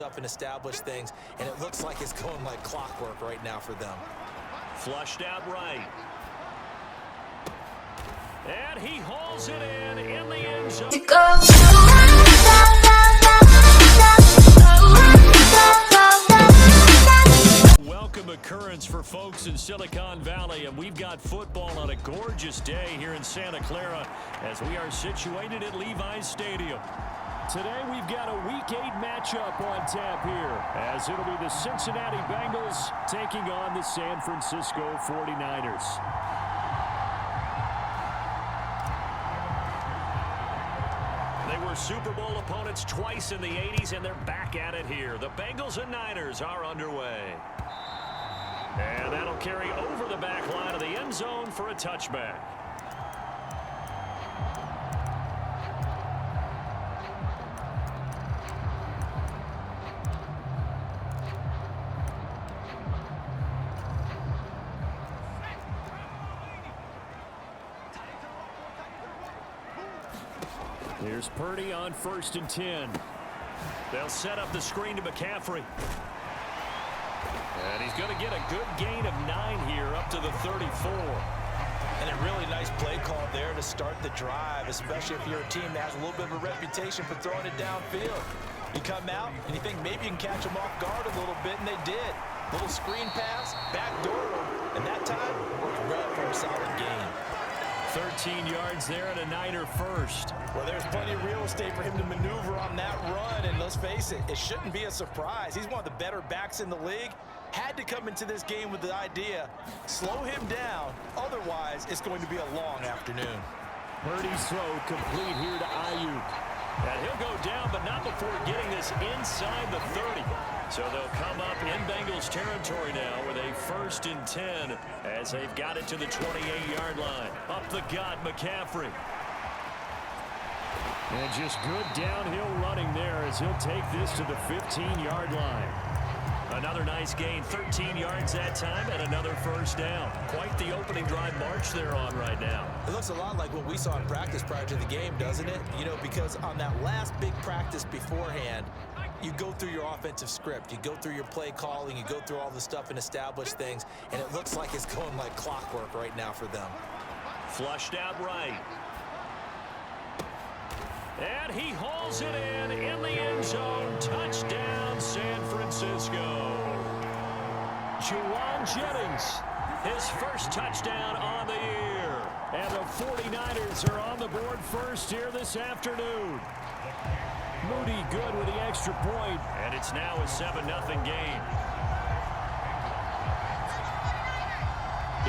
up and establish things, and it looks like it's going like clockwork right now for them. Flushed out right. And he hauls it in the end zone. Welcome occurrence for folks in Silicon Valley, and we've got football on a gorgeous day here in Santa Clara as we are situated at Levi's Stadium. Today we've got a Week 8 matchup on tap here, as it'll be the Cincinnati Bengals taking on the San Francisco 49ers. They were Super Bowl opponents twice in the 80s, and they're back at it here. The Bengals and Niners are underway. And that'll carry over the back line of the end zone for a touchback. Here's Purdy on 1st and 10. They'll set up the screen to McCaffrey. And he's going to get a good gain of 9 here up to the 34. And a really nice play call there to start the drive, especially if you're a team that has a little bit of a reputation for throwing it downfield. You come out and you think maybe you can catch them off guard a little bit, and they did. Little screen pass, backdoor, and that time worked right for a solid gain. 13 yards there and a Niner first. Well, there's plenty of real estate for him to maneuver on that run, and let's face it, it shouldn't be a surprise. He's one of the better backs in the league. Had to come into this game with the idea, slow him down, otherwise it's going to be a long afternoon. Purdy's throw complete here to Ayuk. And he'll go down, but not before getting this inside the 30. So they'll come up in Bengals territory now with a 1st and 10 as they've got it to the 28-yard line. Up the gut, McCaffrey. And just good downhill running there as he'll take this to the 15-yard line. Another nice gain, 13 yards that time, and another first down. Quite the opening drive march they're on right now. It looks a lot like what we saw in practice prior to the game, doesn't it? You know, because on that last big practice beforehand, you go through your offensive script, you go through your play calling, you go through all the stuff and establish things, and it looks like it's going like clockwork right now for them. Flushed out right. And he hauls it in the end zone. Touchdown, San Francisco. Juwan Jennings, his first touchdown on the year. And the 49ers are on the board first here this afternoon. Moody good with the extra point, and it's now a 7-0 game.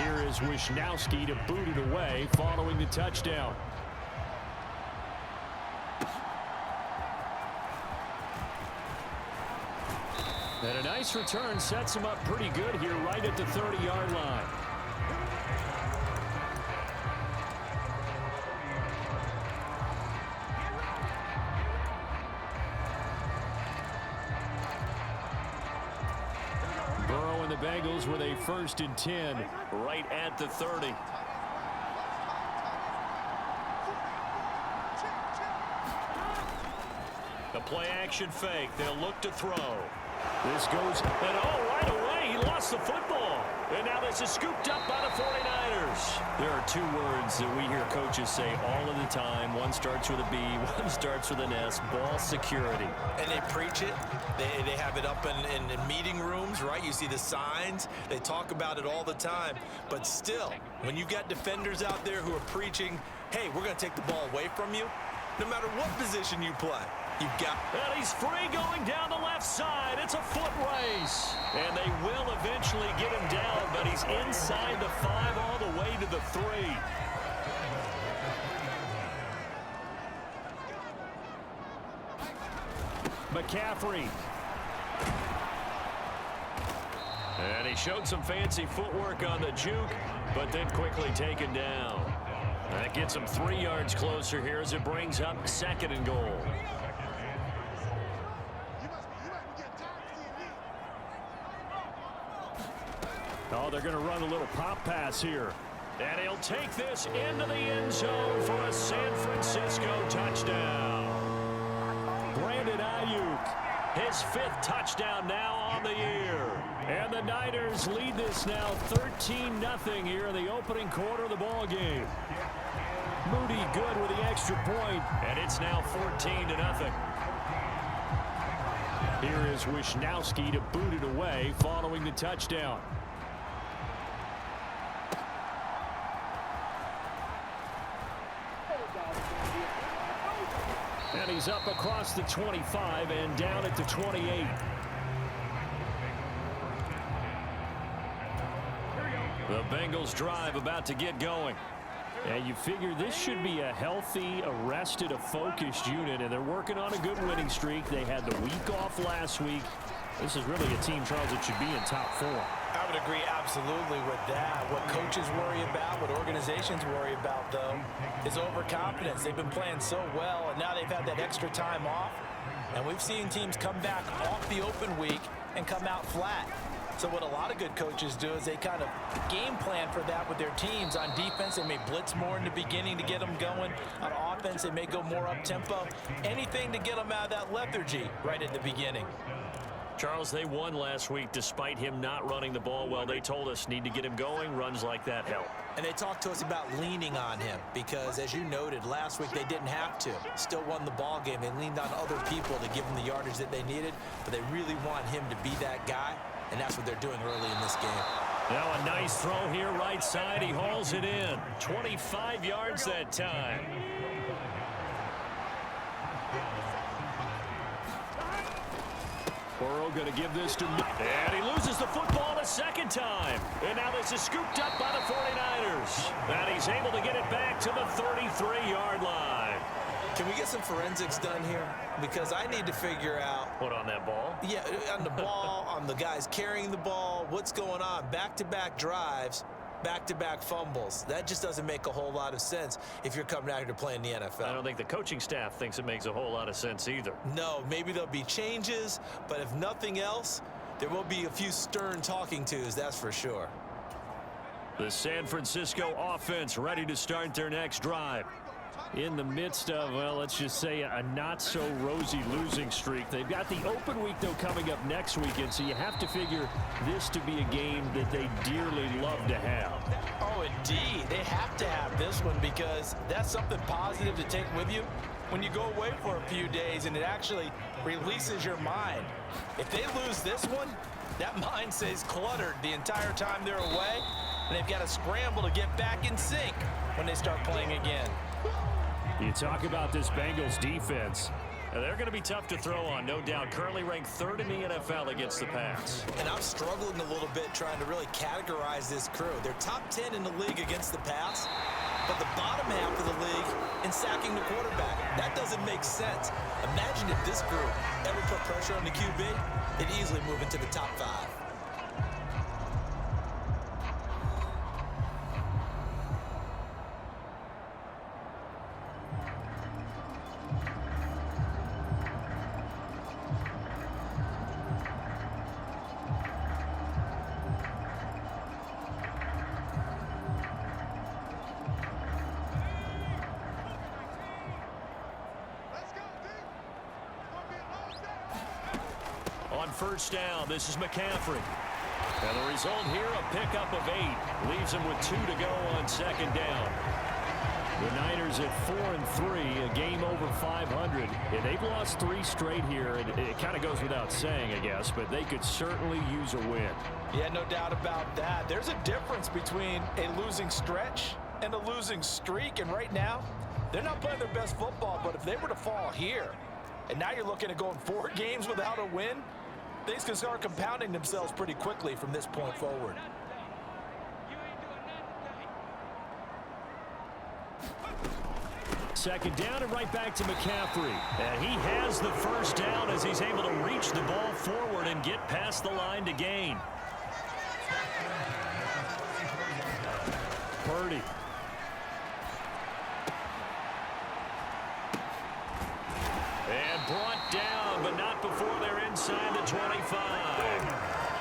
Here is Wisnowski to boot it away following the touchdown. And a nice return sets him up pretty good here right at the 30-yard line. Burrow and the Bengals with a 1st and 10 right at the 30. The play action fake. They'll look to throw. This goes, and right away, he lost the football. And now this is scooped up by the 49ers. There are 2 words that we hear coaches say all of the time. One starts with a B, one starts with an S, ball security. And they preach it. They have it up in meeting rooms, right? You see the signs. They talk about it all the time. But still, when you got defenders out there who are preaching, hey, we're going to take the ball away from you, no matter what position you play. You've got. And he's free going down the left side. It's a foot race. And they will eventually get him down, but he's inside the 5 all the way to the 3. McCaffrey. And he showed some fancy footwork on the juke, but then quickly taken down. That gets him 3 yards closer here as it brings up 2nd and goal. Oh, they're going to run a little pop pass here. And he'll take this into the end zone for a San Francisco touchdown. Brandon Ayuk His 5th touchdown now on the year. And the Niners lead this now 13-0 here in the opening quarter of the ball game. Moody good with the extra point, and it's now 14-0. Here is Wisnowski to boot it away following the touchdown. And he's up across the 25 and down at the 28. The Bengals drive about to get going. And you figure this should be a healthy, arrested, a focused unit, and they're working on a good winning streak. They had the week off last week. This is really a team, Charles, that should be in top 4. I would agree absolutely with that. What coaches worry about, what organizations worry about, though, is overconfidence. They've been playing so well, and now they've had that extra time off. And we've seen teams come back off the open week and come out flat. So what a lot of good coaches do is they kind of game plan for that with their teams. On defense, they may blitz more in the beginning to get them going. On offense, they may go more up-tempo. Anything to get them out of that lethargy right at the beginning. Charles, they won last week despite him not running the ball well. They told us need to get him going. Runs like that help. And they talked to us about leaning on him because, as you noted, last week they didn't have to. Still won the ball game. They leaned on other people to give them the yardage that they needed, but they really want him to be that guy, and that's what they're doing early in this game. Now a nice throw here right side. He hauls it in. 25 yards that time. Burrow going to give this to... And he loses the football a second time. And now this is scooped up by the 49ers. And he's able to get it back to the 33-yard line. Can we get some forensics done here? Because I need to figure out... What, on that ball? Yeah, on the ball, on the guys carrying the ball. What's going on? Back-to-back drives, back-to-back fumbles. That just doesn't make a whole lot of sense if you're coming out here to play in the NFL. I don't think the coaching staff thinks it makes a whole lot of sense either. No, maybe there'll be changes, but if nothing else, there will be a few stern talking tos, that's for sure. The San Francisco offense ready to start their next drive. In the midst of, well, let's just say a not-so-rosy losing streak. They've got the open week, though, coming up next weekend, so you have to figure this to be a game that they dearly love to have. Oh, indeed. They have to have this one because that's something positive to take with you when you go away for a few days, and it actually releases your mind. If they lose this one, that mind stays cluttered the entire time they're away, and they've got to scramble to get back in sync when they start playing again. You talk about this Bengals defense. They're going to be tough to throw on, no doubt. Currently ranked 3rd in the NFL against the pass. And I'm struggling a little bit trying to really categorize this crew. They're top 10 in the league against the pass, but the bottom half of the league in sacking the quarterback. That doesn't make sense. Imagine if this group ever put pressure on the QB, they'd easily move into the top 5. On first down, this is McCaffrey. And the result here, a pickup of 8. Leaves him with 2 to go on second down. The Niners at 4-3, a game over 500. And they've lost 3 straight here. And it kind of goes without saying, I guess, but they could certainly use a win. Yeah, no doubt about that. There's a difference between a losing stretch and a losing streak. And right now, they're not playing their best football. But if they were to fall here, and now you're looking at going 4 games without a win, things can start compounding themselves pretty quickly from this point forward. Second down and right back to McCaffrey. And he has the first down as he's able to reach the ball forward and get past the line to gain. Purdy. And brought down, but not before they're inside the 25.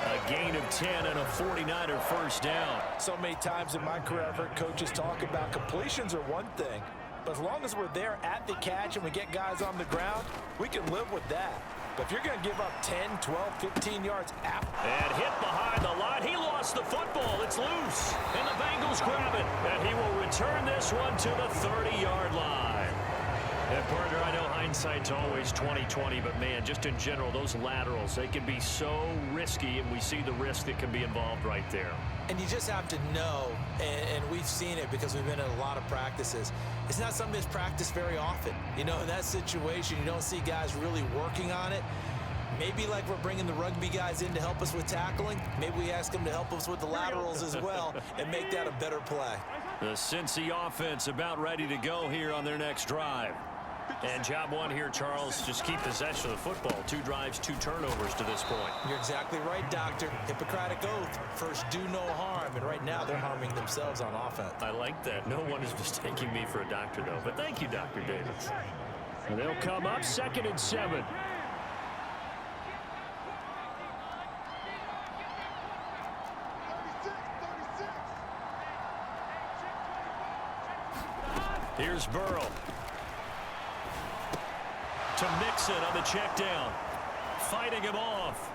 A gain of 10 and a 49er first down. So many times in my career, I've heard coaches talk about completions are one thing, but as long as we're there at the catch and we get guys on the ground, we can live with that. But if you're going to give up 10, 12, 15 yards after... And hit behind the line. He lost the football. It's loose. And the Bengals grab it. And he will return this one to the 30-yard line. And partner, I know hindsight's always 20/20, but man, just in general, those laterals, they can be so risky, and we see the risk that can be involved right there. And you just have to know, and we've seen it because we've been in a lot of practices, it's not something that's practiced very often. You know, in that situation, you don't see guys really working on it. Maybe like we're bringing the rugby guys in to help us with tackling, maybe we ask them to help us with the laterals as well and make that a better play. The Cincy offense about ready to go here on their next drive. And job one here, Charles, just keep possession of the football. 2 drives, 2 turnovers to this point. You're exactly right, Doctor. Hippocratic oath. First, do no harm. And right now, they're harming themselves on offense. I like that. No one is mistaking me for a doctor, though. But thank you, Dr. Davis. And they'll come up 2nd and 7. Here's Burrow. To Mixon on the check down. Fighting him off.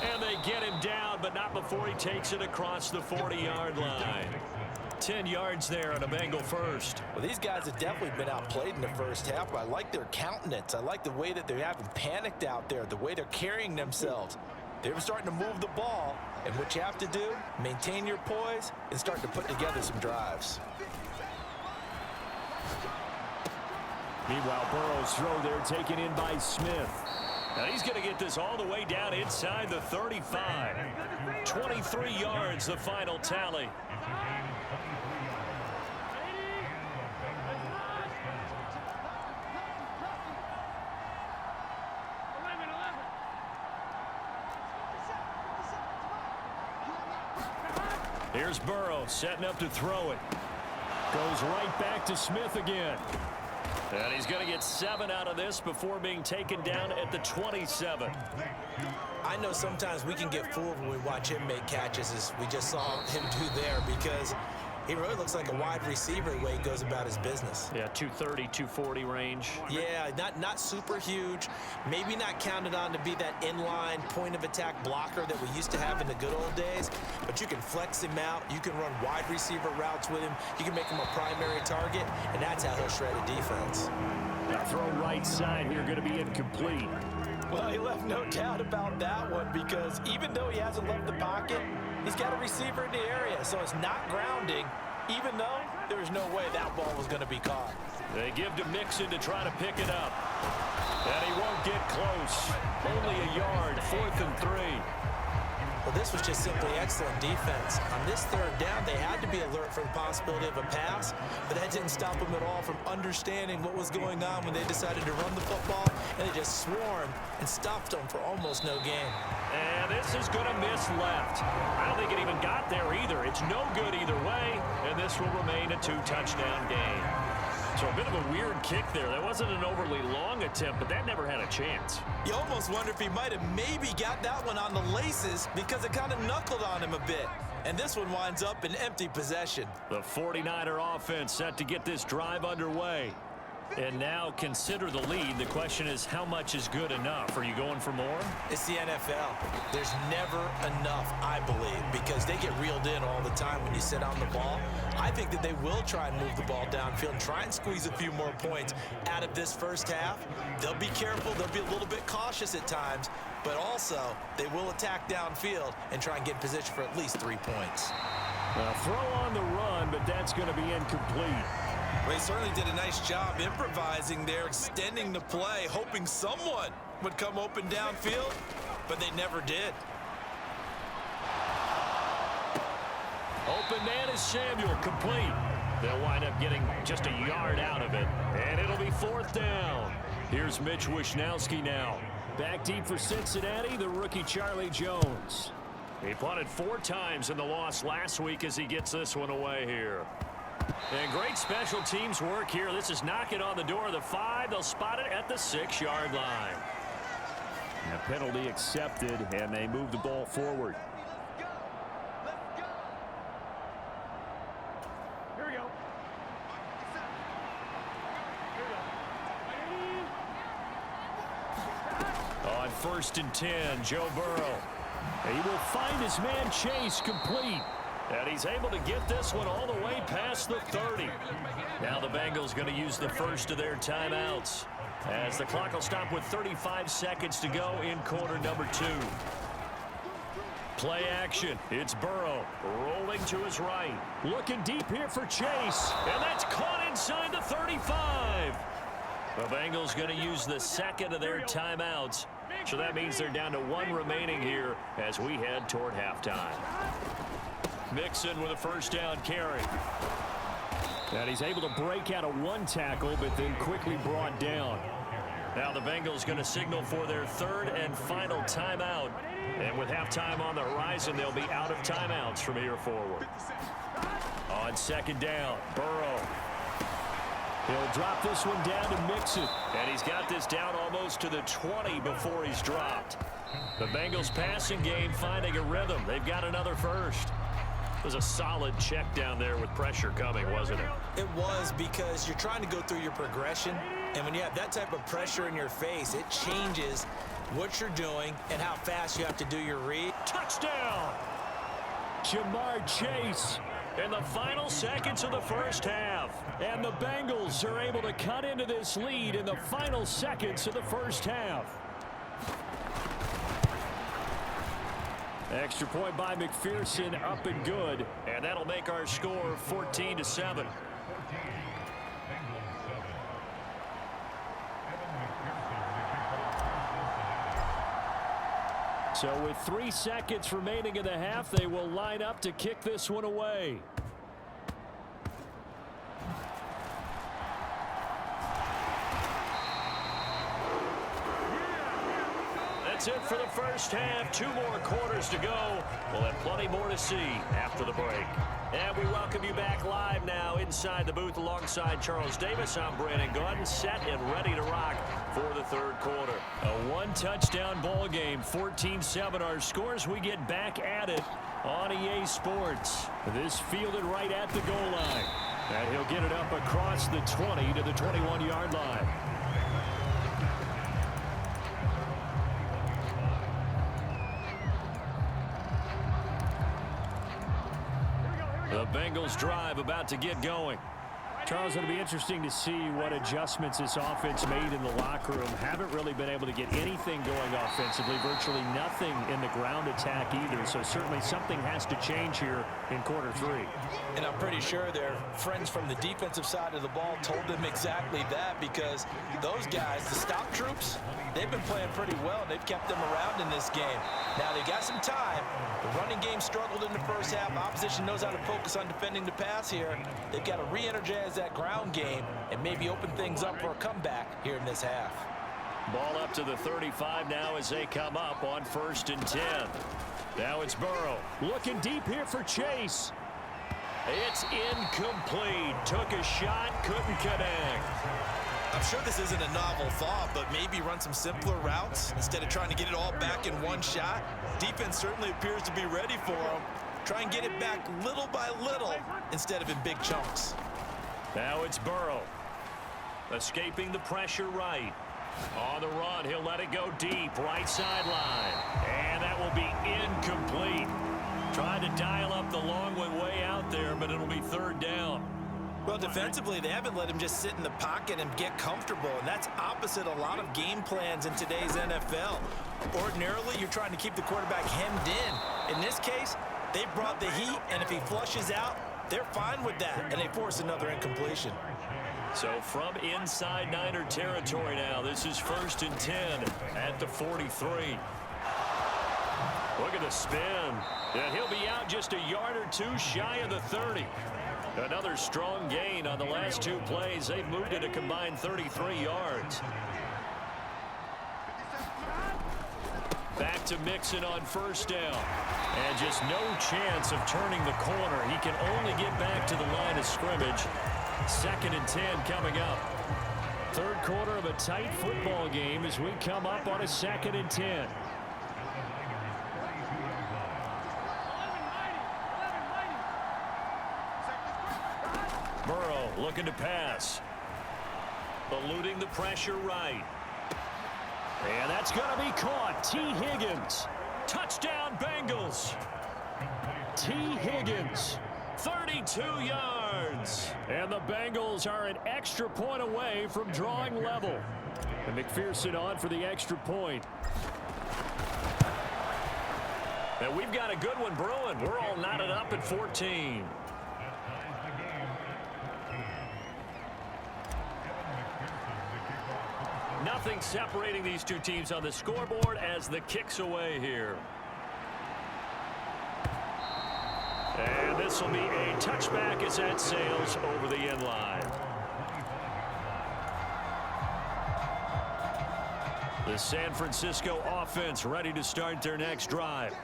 And they get him down, but not before he takes it across the 40-yard line. 10 yards there on a Bengal first. Well, these guys have definitely been outplayed in the first half, but I like their countenance. I like the way that they haven't panicked out there, the way they're carrying themselves. They're starting to move the ball, and what you have to do, maintain your poise and start to put together some drives. Meanwhile, Burrow's throw there taken in by Smith. Now he's going to get this all the way down inside the 35. 23 yards, the final tally. Here's Burrow setting up to throw it. Goes right back to Smith again. And he's going to get 7 out of this before being taken down at the 27. I know sometimes we can get fooled when we watch him make catches, as we just saw him do there, because he really looks like a wide receiver the way he goes about his business. Yeah, 230, 240 range. Yeah, not super huge. Maybe not counted on to be that inline point-of-attack blocker that we used to have in the good old days, but you can flex him out. You can run wide receiver routes with him. You can make him a primary target, and that's how he'll shred a defense. Now throw right side here, going to be incomplete. Well, he left no doubt about that one, because even though he hasn't left the pocket, he's got a receiver in the area, so it's not grounding, even though there was no way that ball was going to be caught. They give to Mixon to try to pick it up. And he won't get close. Only a yard, 4th and 3. Well, this was just simply excellent defense. On this 3rd down, they had to be alert for the possibility of a pass, but that didn't stop them at all from understanding what was going on when they decided to run the football, and they just swarmed and stopped them for almost no gain. And this is going to miss left. I don't think it even got there either. It's no good either way, and this will remain a 2-touchdown game. So a bit of a weird kick there. That wasn't an overly long attempt, but that never had a chance. You almost wonder if he might have maybe got that one on the laces, because it kind of knuckled on him a bit. And this one winds up in empty possession. The 49er offense set to get this drive underway. And now consider the lead. The question is, how much is good enough? Are you going for more? It's the NFL. There's never enough, I believe, because they get reeled in all the time when you sit on the ball. I think that they will try and move the ball downfield and try and squeeze a few more points out of this first half. They'll be careful. They'll be a little bit cautious at times, but also they will attack downfield and try and get in position for at least 3 points. Throw on the run, but that's going to be incomplete. Well, he certainly did a nice job improvising there, extending the play, hoping someone would come open downfield, but they never did. Open man is Samuel, complete. They'll wind up getting just a yard out of it, and it'll be 4th down. Here's Mitch Wishnowsky now. Back deep for Cincinnati, the rookie Charlie Jones. He punted 4 times in the loss last week as he gets this one away here. And great special teams work here. This is knocking on the door of the 5. They'll spot it at the 6-yard line. And a penalty accepted, and they move the ball forward. Here we go. On first and 10. Joe Burrow. He will find his man Chase complete. And he's able to get this one all the way past the 30. Now the Bengals going to use the first of their timeouts, as the clock will stop with 35 seconds to go in quarter number 2. Play action. It's Burrow rolling to his right. Looking deep here for Chase. And that's caught inside the 35. The Bengals going to use the second of their timeouts. So that means they're down to 1 remaining here as we head toward halftime. Mixon with a first down carry. And he's able to break out of 1 tackle, but then quickly brought down. Now the Bengals going to signal for their third and final timeout. And with halftime on the horizon, they'll be out of timeouts from here forward. On second down, Burrow. He'll drop this one down to Mixon. And he's got this down almost to the 20 before he's dropped. The Bengals passing game finding a rhythm. They've got another first. It was a solid check down there with pressure coming, wasn't it? It was, because you're trying to go through your progression. And when you have that type of pressure in your face, it changes what you're doing and how fast you have to do your read. Touchdown! Jamar Chase in the final seconds of the first half. And the Bengals are able to cut into this lead in the final seconds of the first half. Extra point by McPherson, up and good. And that'll make our score 14-7. So with 3 seconds remaining in the half, they will line up to kick this one away. That's it for the first half. 2 more quarters to go. We'll have plenty more to see after the break. And we welcome you back live now inside the booth alongside Charles Davis. I'm Brandon Gunn, set and ready to rock for the third quarter. A 1-touchdown ball game, 14-7 our scores. We get back at it on EA Sports. This fielded right at the goal line. And he'll get it up across the 20 to the 21-yard line. The Bengals drive about to get going. Charles, it'll be interesting to see what adjustments this offense made in the locker room. Haven't really been able to get anything going offensively. Virtually nothing in the ground attack either. So certainly something has to change here in quarter 3. And I'm pretty sure their friends from the defensive side of the ball told them exactly that, because those guys, the stop troops, they've been playing pretty well. They've kept them around in this game. Now, they got some time. The running game struggled in the first half. Opposition knows how to focus on defending the pass here. They've got to re-energize that ground game and maybe open things up for a comeback here in this half. Ball up to the 35 now as they come up on first and 10. Now it's Burrow looking deep here for Chase. It's incomplete. Took a shot, couldn't connect. I'm sure this isn't a novel thought, but maybe run some simpler routes instead of trying to get it all back in one shot. Defense certainly appears to be ready for him. Try and get it back little by little instead of in big chunks. Now it's Burrow. Escaping the pressure right. On the run, he'll let it go deep, right sideline. And that will be incomplete. Trying to dial up the long one way out there, but it'll be third down. Well, defensively, they haven't let him just sit in the pocket and get comfortable, and that's opposite a lot of game plans in today's NFL. Ordinarily, you're trying to keep the quarterback hemmed in. In this case, they brought the heat, and if he flushes out, they're fine with that, and they force another incompletion. So from inside Niner territory now, this is first and 10 at the 43. Look at the spin. And he'll be out just a yard or two shy of the 30. Another strong gain on the last 2 plays. They've moved it a combined 33 yards. Back to Mixon on first down. And just no chance of turning the corner. He can only get back to the line of scrimmage. Second and 10 coming up. Third quarter of a tight football game as we come up on a second and 10. Burrow looking to pass. Eluding the pressure right. And that's going to be caught. T. Higgins. Touchdown, Bengals. T. Higgins. 32 yards. And the Bengals are an extra point away from drawing level. And McPherson on for the extra point. And we've got a good one brewing. We're all knotted up at 14. Nothing separating these two teams on the scoreboard as the kick's away here. And this will be a touchback as that sails over the end line. The San Francisco offense ready to start their next drive.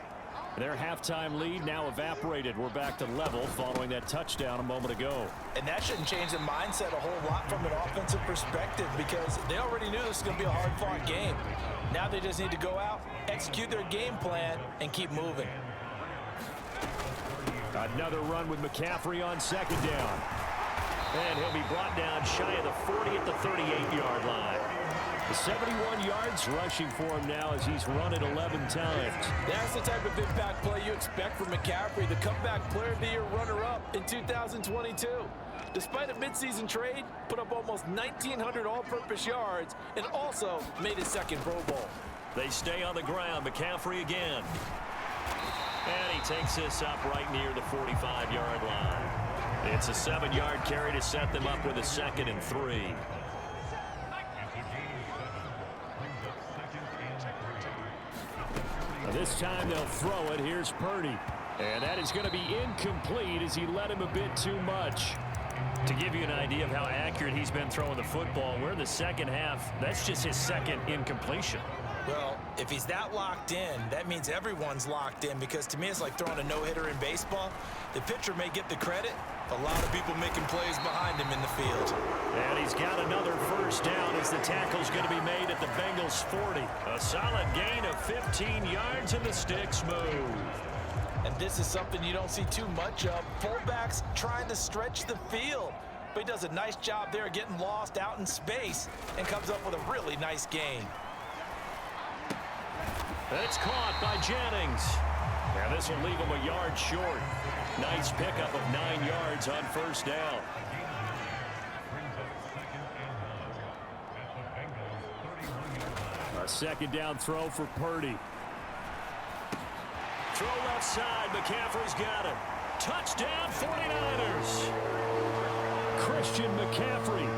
Their halftime lead now evaporated. We're back to level following that touchdown a moment ago. And that shouldn't change the mindset a whole lot from an offensive perspective because they already knew this was going to be a hard-fought game. Now they just need to go out, execute their game plan, and keep moving. Another run with McCaffrey on second down. And he'll be brought down shy of the 40 at the 38-yard line. The 71 yards rushing for him now as he's run it 11 times. That's the type of impact play you expect from McCaffrey, the comeback player of the year runner-up in 2022. Despite a midseason trade, put up almost 1,900 all-purpose yards and also made his second Pro Bowl. They stay on the ground. McCaffrey again. And he takes this up right near the 45-yard line. It's a 7-yard carry to set them up with a 2nd and 3. This time they'll throw it. Here's Purdy. And that is going to be incomplete as he led him a bit too much. To give you an idea of how accurate he's been throwing the football, we're in the second half. That's just his second incompletion. Well, if he's that locked in, that means everyone's locked in because to me it's like throwing a no-hitter in baseball. The pitcher may get the credit. A lot of people making plays behind him in the field. And he's got another first down as the tackle's going to be made at the Bengals 40. A solid gain of 15 yards and the sticks move. And this is something you don't see too much of. Fullbacks trying to stretch the field. But he does a nice job there getting lost out in space and comes up with a really nice gain. That's caught by Jennings. And this will leave him a yard short. Nice pickup of 9 yards on first down. A second down throw for Purdy. Throw left side. McCaffrey's got it. Touchdown 49ers. Christian McCaffrey,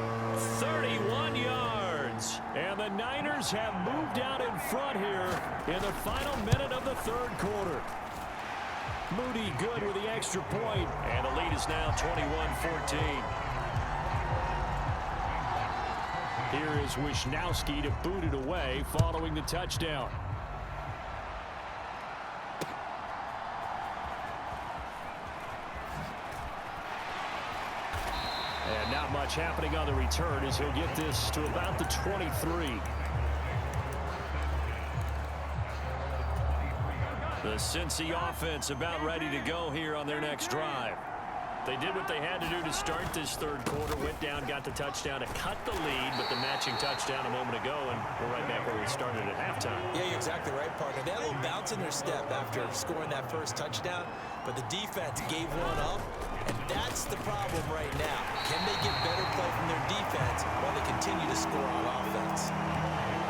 31 yards. And the Niners have moved out in front here in the final minute of the third quarter. Moody good with the extra point, and the lead is now 21-14. Here is Wisnowski to boot it away following the touchdown. And not much happening on the return as he'll get this to about the 23. The Cincy offense about ready to go here on their next drive. They did what they had to do to start this third quarter. Went down, got the touchdown to cut the lead, but the matching touchdown a moment ago, and we're right back where we started at halftime. Yeah, you're exactly right, partner. They had a little bounce in their step after scoring that first touchdown, but the defense gave one up, and that's the problem right now. Can they get better play from their defense while they continue to score on offense?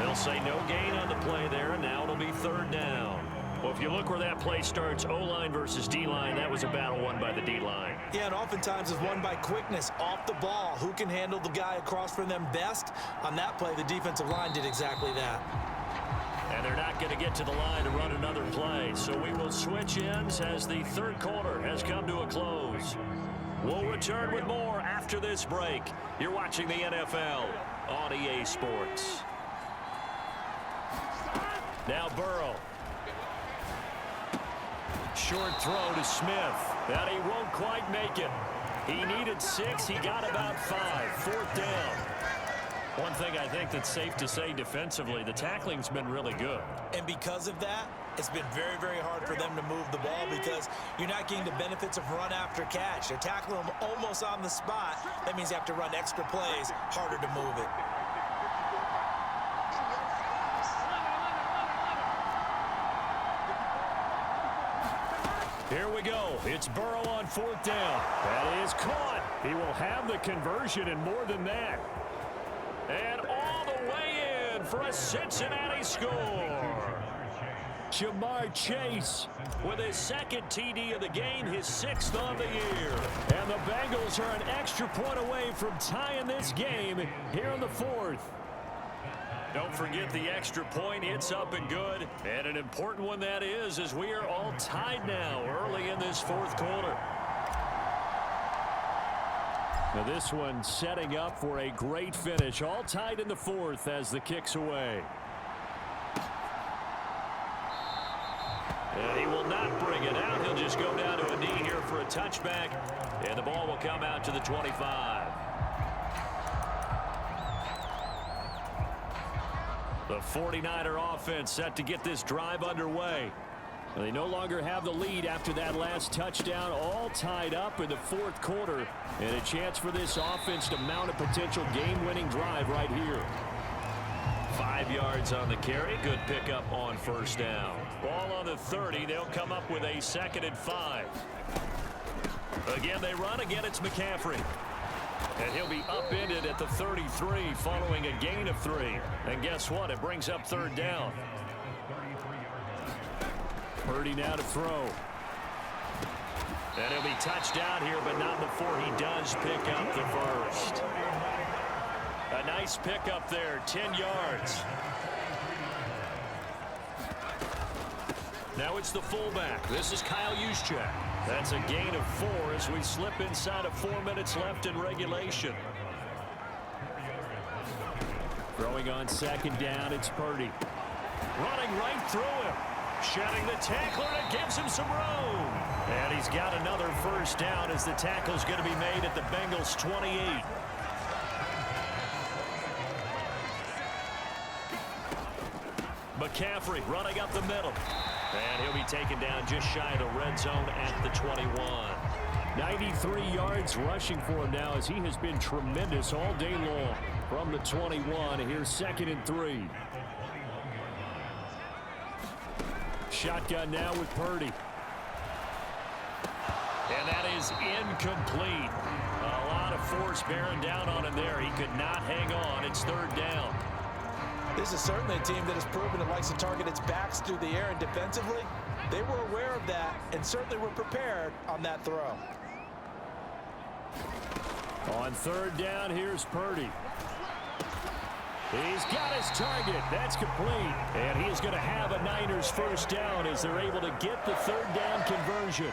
They'll say no gain on the play there, and now it'll be third down. Well, if you look where that play starts, O-line versus D-line, that was a battle won by the D-line. Yeah, and oftentimes it's won by quickness off the ball. Who can handle the guy across from them best? On that play, the defensive line did exactly that. And they're not going to get to the line to run another play. So we will switch ends as the third quarter has come to a close. We'll return with more after this break. You're watching the NFL on EA Sports. Now Burrow. Short throw to Smith. And he won't quite make it. He needed 6. He got about 5. Fourth down. One thing I think that's safe to say defensively, the tackling's been really good. And because of that, it's been very, very hard for them to move the ball because you're not getting the benefits of run after catch. They're tackling them almost on the spot. That means you have to run extra plays, harder to move it. Here we go. It's Burrow on 4th down. That is caught. He will have the conversion and more than that. And all the way in for a Cincinnati score. Jamar Chase with his 2nd TD of the game, his 6th on the year. And the Bengals are an extra point away from tying this game here in the 4th. Don't forget the extra point. It's up and good. And an important one that is, as we are all tied now early in this 4th quarter. Now this one setting up for a great finish. All tied in the 4th as the kick's away. And he will not bring it out. He'll just go down to a knee here for a touchback. And the ball will come out to the 25. The 49er offense set to get this drive underway. They no longer have the lead after that last touchdown, all tied up in the 4th quarter. And a chance for this offense to mount a potential game-winning drive right here. 5 yards on the carry. Good pickup on 1st down. Ball on the 30. They'll come up with a 2nd and 5. Again, they run. Again, it's McCaffrey. And he'll be upended at the 33 following a gain of 3. And guess what? It brings up 3rd down. Purdy now to throw. And he'll be touched down here, but not before he does pick up the 1st. A nice pickup there, 10 yards. Now it's the fullback. This is Kyle Juszczyk. That's a gain of 4 as we slip inside of 4 minutes left in regulation. Throwing on 2nd down, it's Purdy. Running right through him. Shedding the tackler, and it gives him some room. And he's got another 1st down as the tackle's going to be made at the Bengals 28. McCaffrey running up the middle. And he'll be taken down just shy of the red zone at the 21. 93 yards rushing for him now as he has been tremendous all day long from the 21. Here's 2nd and 3. Shotgun now with Purdy. And that is incomplete. A lot of force bearing down on him there. He could not hang on. It's 3rd down. This is certainly a team that has proven it likes to target its backs through the air, and defensively, they were aware of that and certainly were prepared on that throw. On 3rd down, here's Purdy. He's got his target. That's complete. And he is going to have a Niners 1st down as they're able to get the 3rd down conversion.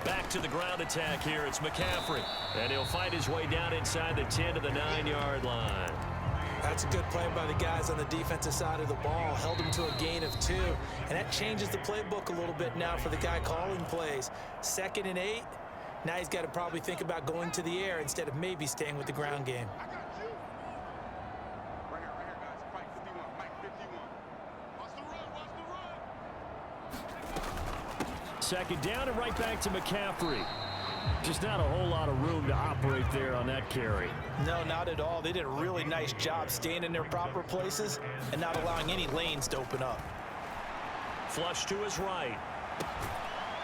Back to the ground attack here. It's McCaffrey. And he'll find his way down inside the 10 to the 9-yard line. That's a good play by the guys on the defensive side of the ball. Held him to a gain of 2. And that changes the playbook a little bit now for the guy calling plays. 2nd and 8. Now he's got to probably think about going to the air instead of maybe staying with the ground game. Second down and right back to McCaffrey. Just not a whole lot of room to operate there on that carry. No, not at all. They did a really nice job staying in their proper places and not allowing any lanes to open up. Flush to his right.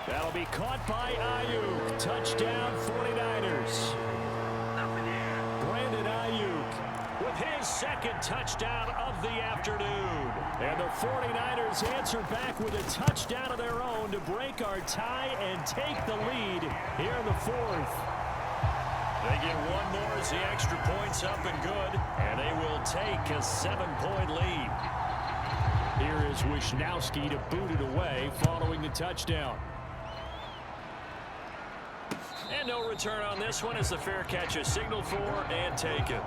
That'll be caught by Ayuk. Touchdown 49ers. Brandon Ayuk with his 2nd touchdown of the afternoon. And the 49ers answer back with a touchdown of their own to break our tie and take the lead here in the 4th. They get one more as the extra point's up and good, and they will take a 7-point lead. Here is Wisnowski to boot it away following the touchdown. And no return on this one as the fair catch is signaled for and taken.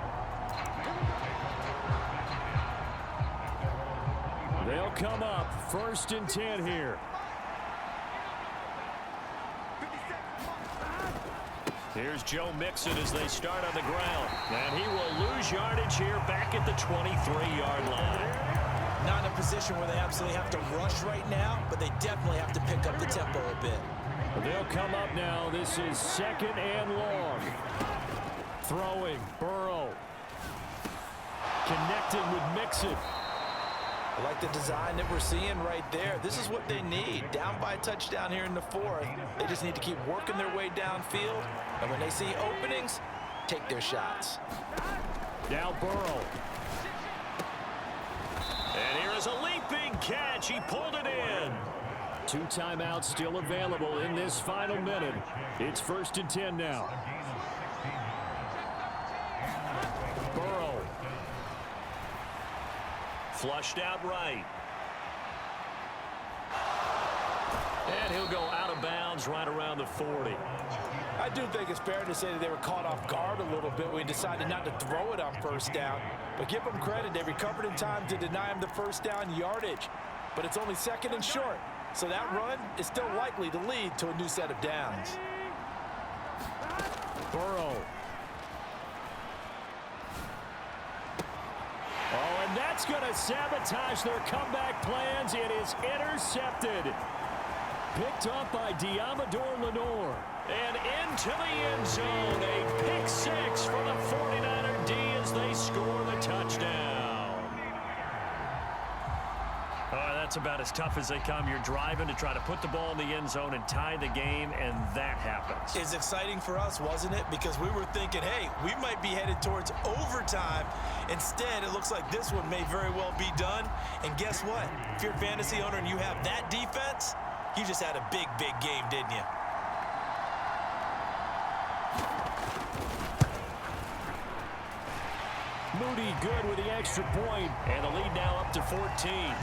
They'll come up 1st and 10 here. Here's Joe Mixon as they start on the ground. And he will lose yardage here back at the 23-yard line. Not in a position where they absolutely have to rush right now, but they definitely have to pick up the tempo a bit. They'll come up now. This is 2nd and long. Throwing, Burrow. Connecting with Mixon. I like the design that we're seeing right there. This is what they need. Down by a touchdown here in the fourth. They just need to keep working their way downfield. And when they see openings, take their shots. Now Burrow. And here is a leaping catch. He pulled it in. 2 timeouts still available in this final minute. It's 1st and 10 now. Burrow. Flushed out right. And he'll go out of bounds right around the 40. I do think it's fair to say that they were caught off guard a little bit when we decided not to throw it on 1st down. But give them credit. They recovered in time to deny him the 1st down yardage. But it's only 2nd and short. So that run is still likely to lead to a new set of downs. Burrow. Oh, and that's going to sabotage their comeback plans. It is intercepted. Picked up by Diamador Lenore. And into the end zone. A pick 6 for the 49er D as they score the touchdown. That's about as tough as they come. You're driving to try to put the ball in the end zone and tie the game, and that happens. It's exciting for us, wasn't it? Because we were thinking, hey, we might be headed towards overtime. Instead, it looks like this one may very well be done. And guess what? If you're a fantasy owner and you have that defense, you just had a big, big game, didn't you? Moody good with the extra point, and the lead now up to 14.